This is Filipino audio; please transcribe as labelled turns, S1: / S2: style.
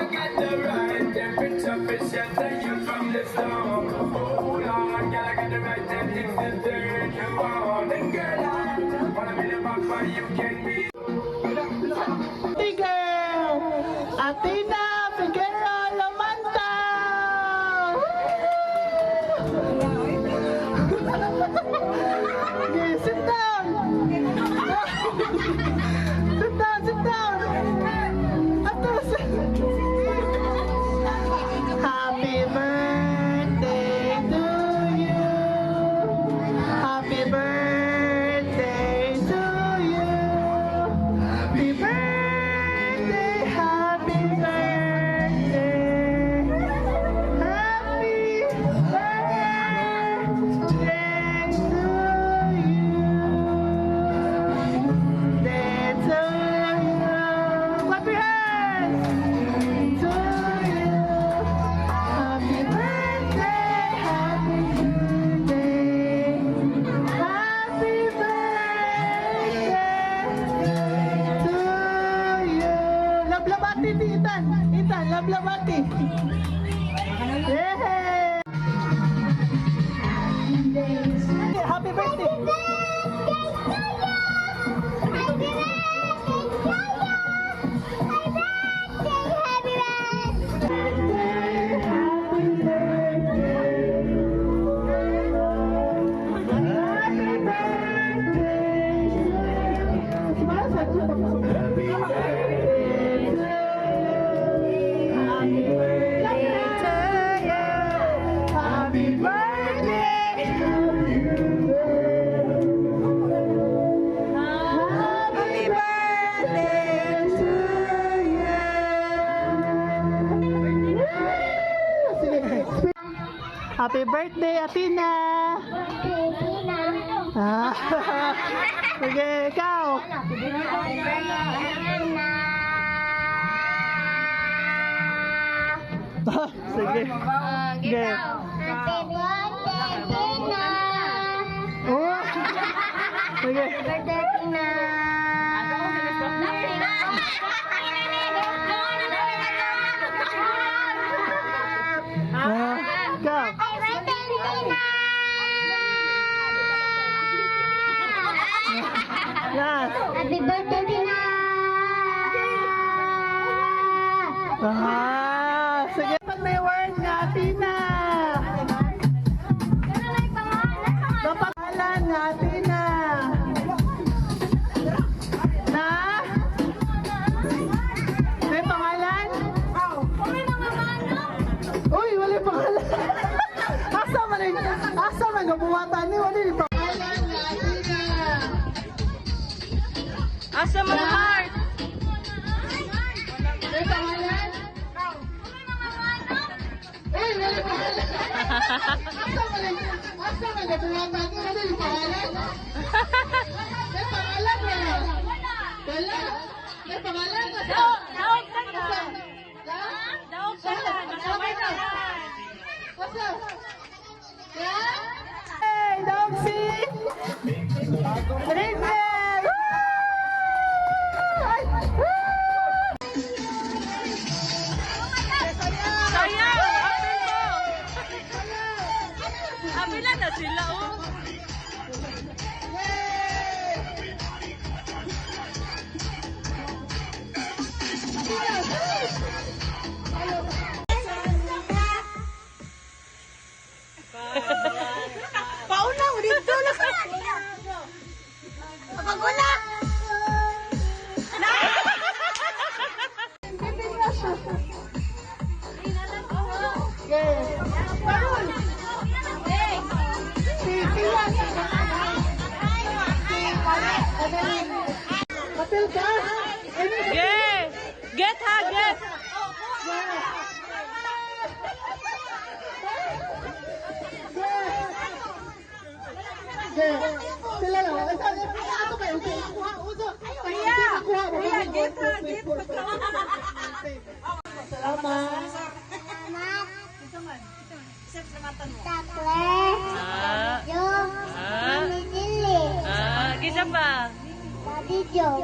S1: I got the right temperature for shelter you from the storm. Oh Lord, girl, I got the right tactics to turn you on. And girl, I wanna be the back where you can be.
S2: Girl, Athena Figueroa Lamanta. Okay, sit down. Sit down, sit down. Happy birthday to you. Happy birthday to you. Happy birthday, happy birthday. Happy birthday to you. Day to you. Clap your hands. To you. Happy birthday, happy birthday. Happy birthday to you. Lablabati, Ethan. Ethan, lablabati. Yeah. Happy birthday. Happy birthday to you. Happy birthday to you. Happy birthday, Athena. Ah, sige, ikaw. Sige. Sige.
S3: Happy birthday, Tina!
S2: Oh. Sige.
S3: Happy birthday, Tina!
S2: Ah, ikaw.
S3: Happy birthday, Tina!
S2: Yan.
S3: Happy birthday, Tina!
S2: Ah, sige. Pag may word nga, Athena. Napangalan nga, Athena. Na? May pangalan? Uy, wala yung pangalan. Asa man yung, asa man gabuwatan ni, wala yung pangalan nga, Athena.
S4: Asa mo heart?
S2: May pangalan? Uy, wala yung pangalan. Asa man gabuwatan ni, wala yung pangalan. May pangalan na. Wala. May pangalan na.
S4: Daog ka na.
S2: Ha?
S4: Daog ka na. Nasabay ka na.
S2: Asa? Ha? Hey, Dogsy! Brinzel! Ay!
S4: Sayang! Apil na sila, oh. Pauna mo dito na ka.
S3: Pagula!
S2: Yes! Parol! Si Tiyan! Kapil ka!
S4: Yeah! Get ha, get!
S2: Sila lang. Ano kayo? Uso. Kuha.
S4: Get ha, get!
S2: Salamat.
S3: Chocolate!
S4: Ah.
S3: Yung
S4: Ah.
S3: Mami Dili!
S4: Ah, gisa pa.
S3: Daddy Joe!